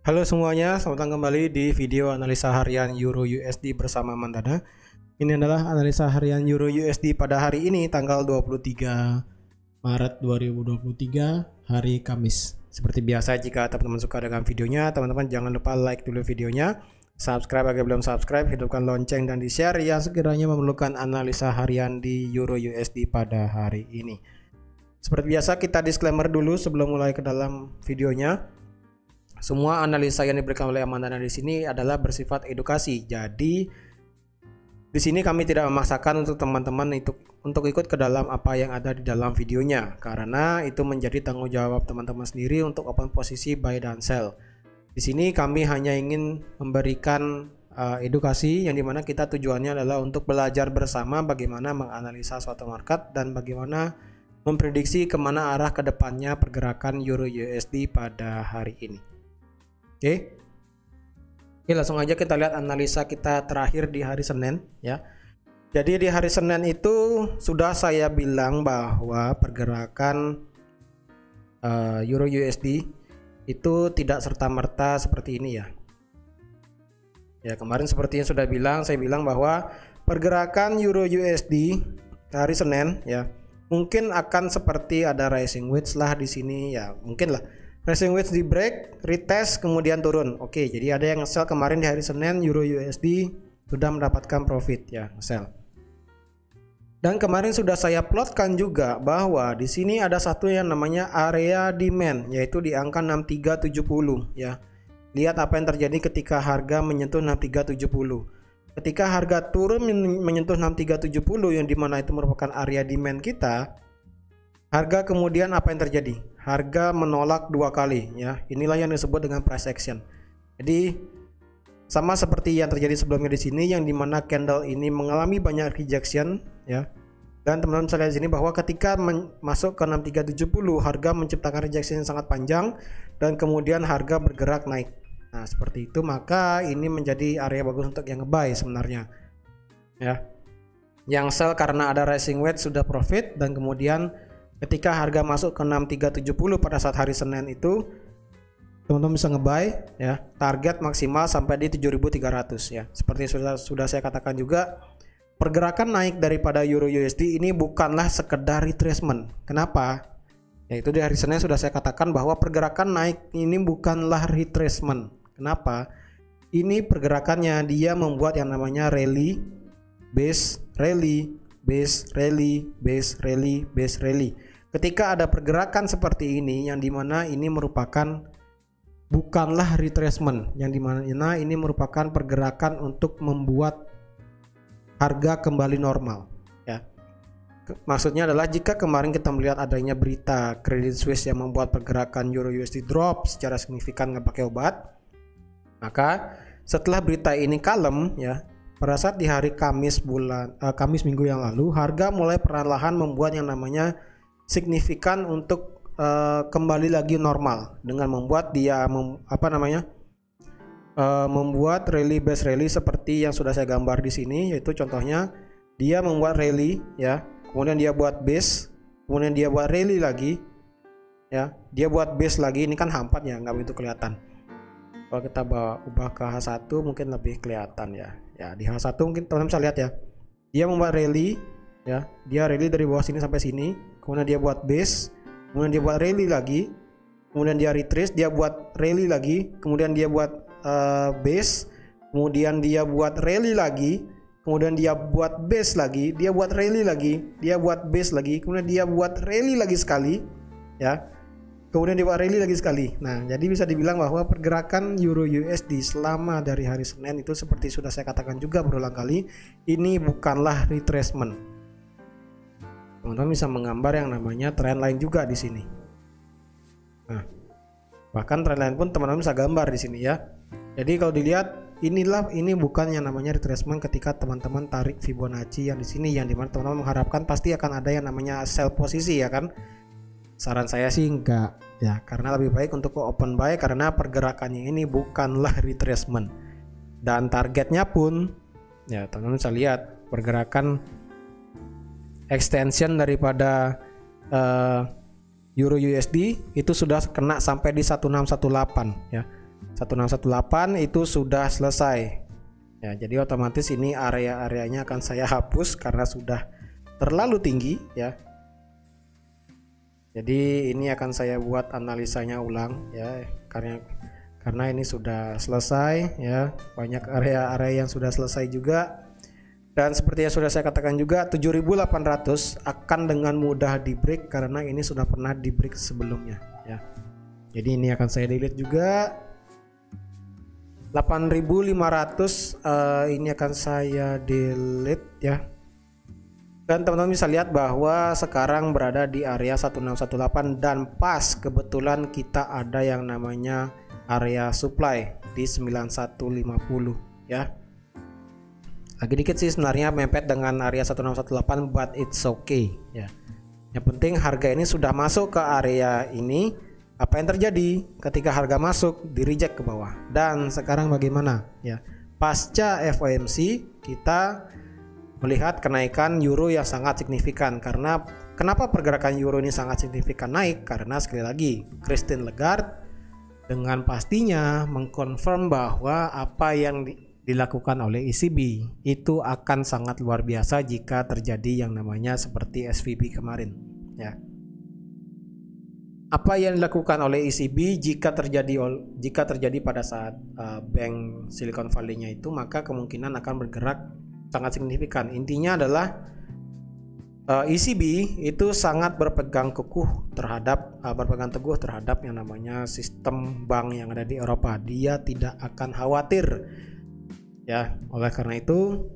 Halo semuanya, selamat datang kembali di video analisa harian Euro USD bersama Mandana. Ini adalah analisa harian Euro USD pada hari ini tanggal 23 Maret 2023 hari Kamis. Seperti biasa, jika teman-teman suka dengan videonya, teman-teman jangan lupa like dulu videonya, subscribe bagi belum subscribe, hidupkan lonceng dan di-share yang sekiranya memerlukan analisa harian di Euro USD pada hari ini. Seperti biasa, kita disclaimer dulu sebelum mulai ke dalam videonya. Semua analisa yang diberikan oleh Mandana di sini adalah bersifat edukasi. Jadi di sini kami tidak memaksakan untuk teman-teman untuk ikut ke dalam apa yang ada di dalam videonya, karena itu menjadi tanggung jawab teman-teman sendiri untuk open posisi buy dan sell. Di sini kami hanya ingin memberikan edukasi yang dimana kita tujuannya adalah untuk belajar bersama bagaimana menganalisa suatu market dan bagaimana memprediksi kemana arah kedepannya pergerakan Euro USD pada hari ini. Oke, langsung aja kita lihat analisa kita terakhir di hari Senin ya. Jadi di hari Senin itu sudah saya bilang bahwa pergerakan Euro USD itu tidak serta-merta seperti ini ya. Ya, kemarin seperti yang sudah saya bilang bahwa pergerakan Euro USD hari Senin ya mungkin akan seperti ada rising wedge lah di sini ya, mungkin lah. Rising wedge di break, retest, kemudian turun. Oke, jadi ada yang nge-sell kemarin di hari Senin Euro USD sudah mendapatkan profit ya, nge-sell. Dan kemarin sudah saya plotkan juga bahwa di sini ada satu yang namanya area demand, yaitu di angka 6370 ya. Lihat apa yang terjadi ketika harga menyentuh 6370. Ketika harga turun menyentuh 6370 yang dimana itu merupakan area demand kita, harga kemudian apa yang terjadi? Harga menolak dua kali ya. Inilah yang disebut dengan price action. Jadi sama seperti yang terjadi sebelumnya di sini, yang dimana candle ini mengalami banyak rejection ya. Dan teman-teman bisa lihat di sini bahwa ketika masuk ke 6370 harga menciptakan rejection yang sangat panjang dan kemudian harga bergerak naik. Nah seperti itu, maka ini menjadi area bagus untuk yang nge-buy sebenarnya ya. Yang sell karena ada rising wedge sudah profit, dan kemudian ketika harga masuk ke 6370 pada saat hari Senin itu teman-teman bisa nge-buy ya, target maksimal sampai di 7300 ya. Seperti sudah saya katakan juga, pergerakan naik daripada Euro USD ini bukanlah sekedar retracement. Kenapa? Yaitu di hari Senin sudah saya katakan bahwa pergerakan naik ini bukanlah retracement. Kenapa? Ini pergerakannya dia membuat yang namanya rally, base, rally, base, rally, base, rally, base, rally. Ketika ada pergerakan seperti ini, yang dimana ini merupakan bukanlah retracement, yang dimana ini merupakan pergerakan untuk membuat harga kembali normal ya. Maksudnya adalah jika kemarin kita melihat adanya berita Credit Suisse yang membuat pergerakan Euro USD drop secara signifikan nggak pakai obat, maka setelah berita ini kalem ya, pada saat di hari Kamis minggu yang lalu, harga mulai perlahan membuat yang namanya signifikan untuk kembali lagi normal dengan membuat dia membuat rally base rally seperti yang sudah saya gambar di sini, yaitu contohnya dia membuat rally ya, kemudian dia buat base, kemudian dia buat rally lagi ya, dia buat base lagi. Ini kan hampat ya, nggak begitu kelihatan. Kalau kita ubah ke H1 mungkin lebih kelihatan ya. Ya, di H1 mungkin teman-teman bisa lihat ya. Dia membuat rally ya. Dia rally dari bawah sini sampai sini, kemudian dia buat base, kemudian dia buat rally lagi, kemudian dia retrace, dia buat rally lagi, kemudian dia buat base, kemudian dia buat rally lagi, kemudian dia buat base lagi, dia buat rally lagi, dia buat base lagi, kemudian dia buat rally lagi sekali ya. Kemudian dia buat rally lagi sekali. Nah, jadi bisa dibilang bahwa pergerakan Euro USD selama dari hari Senin itu seperti sudah saya katakan juga berulang kali, ini bukanlah retracement. Teman-teman bisa menggambar yang namanya trend line juga di sini. Nah, bahkan trend line pun teman-teman bisa gambar di sini ya. Jadi kalau dilihat, ini bukan yang namanya retracement ketika teman-teman tarik Fibonacci yang di sini, yang dimana teman-teman mengharapkan pasti akan ada yang namanya sell posisi ya kan. Saran saya sih enggak ya, karena lebih baik untuk open buy, karena pergerakannya ini bukanlah retracement. Dan targetnya pun ya teman-teman bisa lihat pergerakan extension daripada Euro USD itu sudah kena sampai di 1618 ya. 1618 itu sudah selesai. Ya, jadi otomatis ini area-areanya akan saya hapus karena sudah terlalu tinggi ya. Jadi ini akan saya buat analisanya ulang ya, karena ini sudah selesai ya. Banyak area-area yang sudah selesai juga. Dan seperti yang sudah saya katakan juga, 7800 akan dengan mudah di break karena ini sudah pernah di break sebelumnya ya. Jadi ini akan saya delete juga. 8500 ini akan saya delete ya. Dan teman-teman bisa lihat bahwa sekarang berada di area 1618 dan pas kebetulan kita ada yang namanya area supply di 9150 ya. Lagi dikit sih sebenarnya mepet dengan area 1618, but it's okay ya. Yang penting harga ini sudah masuk ke area ini. Apa yang terjadi ketika harga masuk di reject ke bawah? Dan sekarang bagaimana ya? Pasca FOMC kita melihat kenaikan euro yang sangat signifikan. Karena kenapa pergerakan euro ini sangat signifikan naik? Karena sekali lagi Christine Lagarde dengan pastinya mengkonfirm bahwa apa yang dilakukan oleh ECB itu akan sangat luar biasa jika terjadi yang namanya seperti SVB kemarin ya. Apa yang dilakukan oleh ECB jika terjadi pada saat bank Silicon Valley-nya itu, maka kemungkinan akan bergerak sangat signifikan. Intinya adalah ECB itu sangat berpegang teguh terhadap yang namanya sistem bank yang ada di Eropa. Dia tidak akan khawatir ya. Oleh karena itu,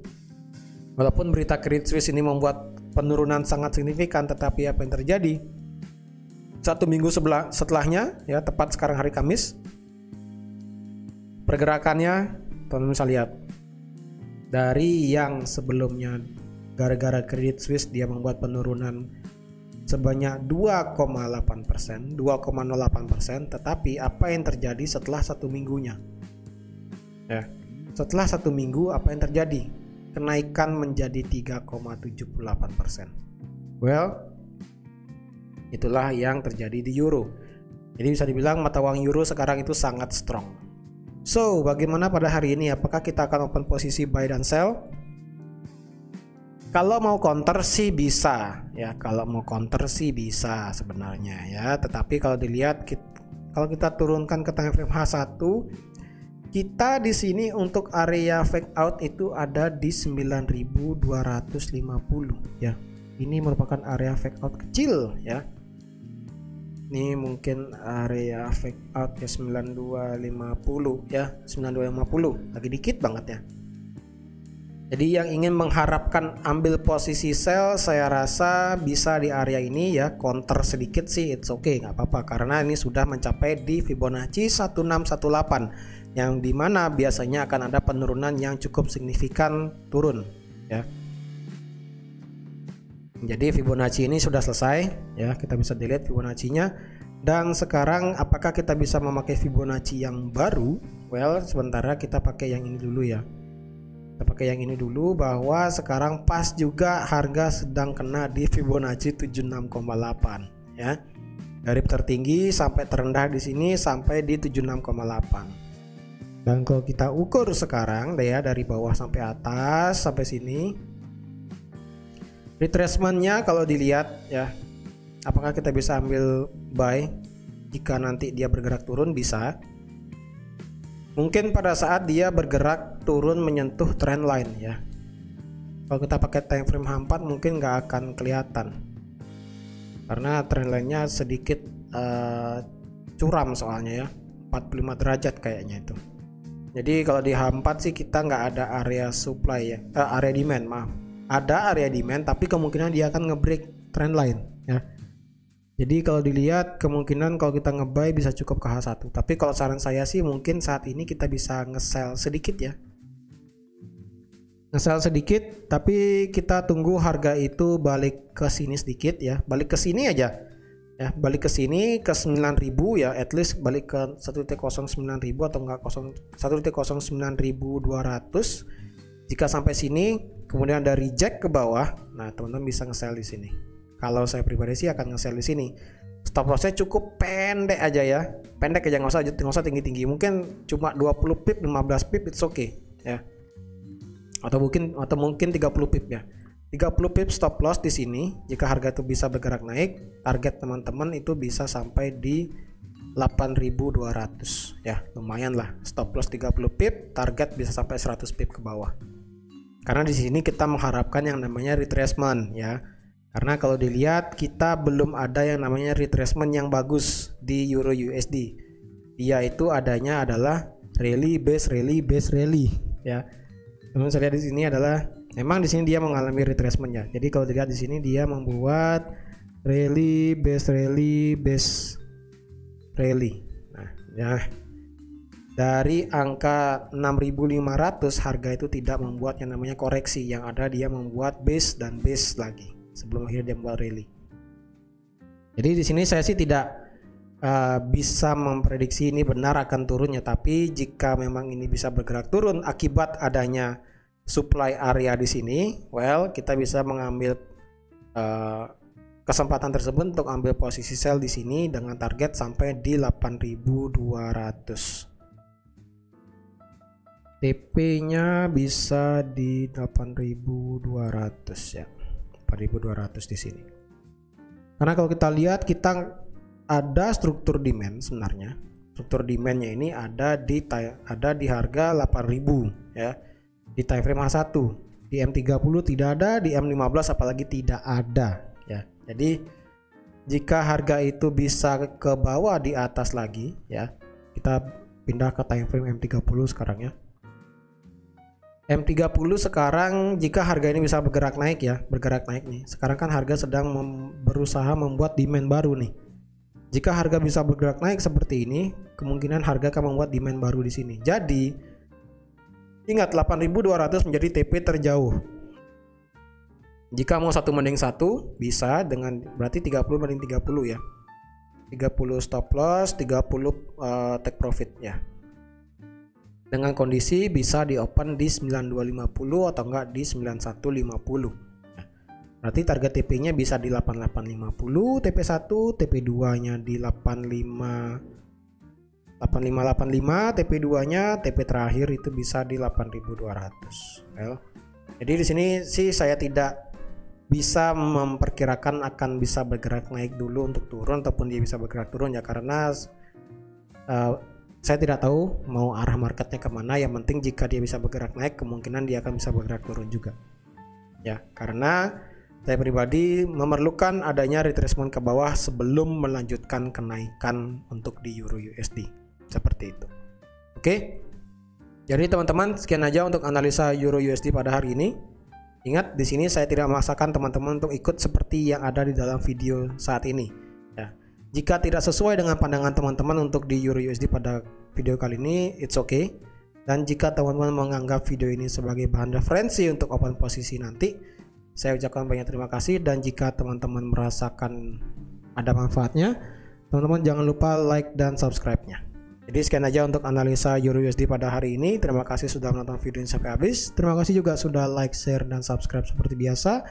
walaupun berita Credit Suisse ini membuat penurunan sangat signifikan, tetapi apa yang terjadi? Satu minggu setelahnya ya, tepat sekarang hari Kamis, pergerakannya teman-teman bisa lihat dari yang sebelumnya gara-gara Credit Suisse dia membuat penurunan sebanyak 2,08%, tetapi apa yang terjadi setelah satu minggunya ya, setelah satu minggu apa yang terjadi? Kenaikan menjadi 3,78%. Well, itulah yang terjadi di euro. Jadi bisa dibilang mata uang euro sekarang itu sangat strong. So, bagaimana pada hari ini? Apakah kita akan open posisi buy dan sell? Kalau mau counter sih bisa ya, bisa sebenarnya ya. Tetapi kalau dilihat, kalau kita turunkan ke time frame H1, kita di sini untuk area fake out itu ada di 9250 ya. Ini merupakan area fake out kecil ya. Ini mungkin area fake out ya 9250 ya, 9250 lagi dikit banget ya. Jadi yang ingin mengharapkan ambil posisi sell, saya rasa bisa di area ini ya, counter sedikit sih it's okay, nggak apa-apa karena ini sudah mencapai di Fibonacci 1618 yang dimana biasanya akan ada penurunan yang cukup signifikan turun ya. Jadi Fibonacci ini sudah selesai ya, kita bisa dilihat Fibonacci-nya. Dan sekarang apakah kita bisa memakai Fibonacci yang baru? Well, sementara kita pakai yang ini dulu ya. Kita pakai yang ini dulu, bahwa sekarang pas juga harga sedang kena di Fibonacci 76,8 ya. Dari tertinggi sampai terendah di sini sampai di 76,8. Dan kalau kita ukur sekarang ya, dari bawah sampai atas sampai sini, retracement-nya kalau dilihat ya, apakah kita bisa ambil buy jika nanti dia bergerak turun? Bisa. Mungkin pada saat dia bergerak turun menyentuh trend line ya. Kalau kita pakai time frame H4 mungkin nggak akan kelihatan karena trend line-nya sedikit curam soalnya ya, 45 derajat kayaknya itu. Jadi kalau di H4 sih kita nggak ada area supply ya, area demand maaf. Ada area demand tapi kemungkinan dia akan nge-break trend line ya. Jadi kalau dilihat kemungkinan kalau kita nge-buy bisa cukup ke H1. Tapi kalau saran saya sih mungkin saat ini kita bisa nge-sell sedikit ya. Nge-sell sedikit tapi kita tunggu harga itu balik ke sini sedikit ya. Balik ke sini aja. Ya, balik ke sini ke 9.000 ya, at least balik ke 1.09.000 atau enggak 1.09.200. Jika sampai sini kemudian ada reject ke bawah, nah teman-teman bisa nge-sell di sini. Kalau saya pribadi sih akan nge-sell di sini. Stop stop lossnya cukup pendek aja ya, pendek aja, nggak usah tinggi-tinggi, mungkin cuma 20 pip, 15 pip it's okay ya, atau mungkin 30 pip ya. 30 pip stop loss di sini. Jika harga itu bisa bergerak naik, target teman-teman itu bisa sampai di 8.200 ya, lumayan lah. Stop loss 30 pip, target bisa sampai 100 pip ke bawah. Karena di sini kita mengharapkan yang namanya retracement ya. Karena kalau dilihat kita belum ada yang namanya retracement yang bagus di Euro USD. Dia itu adanya adalah rally base rally ya. Teman-teman saya lihat di sini adalah memang di sini dia mengalami retracement ya. Jadi kalau dilihat di sini dia membuat rally base rally. Nah, ya. Dari angka 6.500 harga itu tidak membuat yang namanya koreksi, yang ada dia membuat base dan base lagi sebelum akhirnya dia membuat rally. Jadi di sini saya sih tidak bisa memprediksi ini benar akan turunnya, tapi jika memang ini bisa bergerak turun akibat adanya supply area di sini, well kita bisa mengambil kesempatan tersebut untuk ambil posisi sell di sini dengan target sampai di 8.200. TP-nya bisa di 8.200 ya. 8.200 di sini. Karena kalau kita lihat kita ada struktur demand sebenarnya. Struktur demand-nya ini ada di harga 8.000 ya. Di time frame H1, di M30 tidak ada, di M15 apalagi tidak ada ya. Jadi jika harga itu bisa ke bawah di atas lagi ya. Kita pindah ke time frame M30 sekarang ya. M30 sekarang jika harga ini bisa bergerak naik ya, bergerak naik nih. Sekarang kan harga sedang berusaha membuat demand baru nih. Jika harga bisa bergerak naik seperti ini, kemungkinan harga akan membuat demand baru di sini. Jadi ingat 8.200 menjadi TP terjauh. Jika mau 1 banding 1 bisa dengan berarti 30 banding 30 ya. 30 stop loss, 30 take profit ya. Dengan kondisi bisa di open di 9250 atau enggak di 9150. Nah, berarti target TP-nya bisa di 8850, TP1, TP2-nya di 8585, TP2-nya, TP terakhir itu bisa di 8200. Well, jadi di sini sih saya tidak bisa memperkirakan akan bisa bergerak naik dulu untuk turun ataupun dia bisa bergerak turun ya, karena saya tidak tahu mau arah marketnya kemana. Yang penting jika dia bisa bergerak naik, kemungkinan dia akan bisa bergerak turun juga ya, karena saya pribadi memerlukan adanya retracement ke bawah sebelum melanjutkan kenaikan untuk di Euro USD seperti itu. Oke, jadi teman-teman sekian aja untuk analisa Euro USD pada hari ini. Ingat di sini saya tidak memaksakan teman-teman untuk ikut seperti yang ada di dalam video saat ini ya. Jika tidak sesuai dengan pandangan teman-teman untuk di Euro USD pada video kali ini, it's okay. Dan jika teman-teman menganggap video ini sebagai bahan referensi untuk open posisi nanti, saya ucapkan banyak terima kasih. Dan jika teman-teman merasakan ada manfaatnya, teman-teman jangan lupa like dan subscribe-nya. Jadi sekian aja untuk analisa Euro USD pada hari ini. Terima kasih sudah menonton video ini sampai habis. Terima kasih juga sudah like, share, dan subscribe seperti biasa.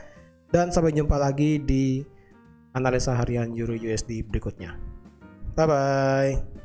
Dan sampai jumpa lagi di analisa harian Euro USD berikutnya. Bye bye.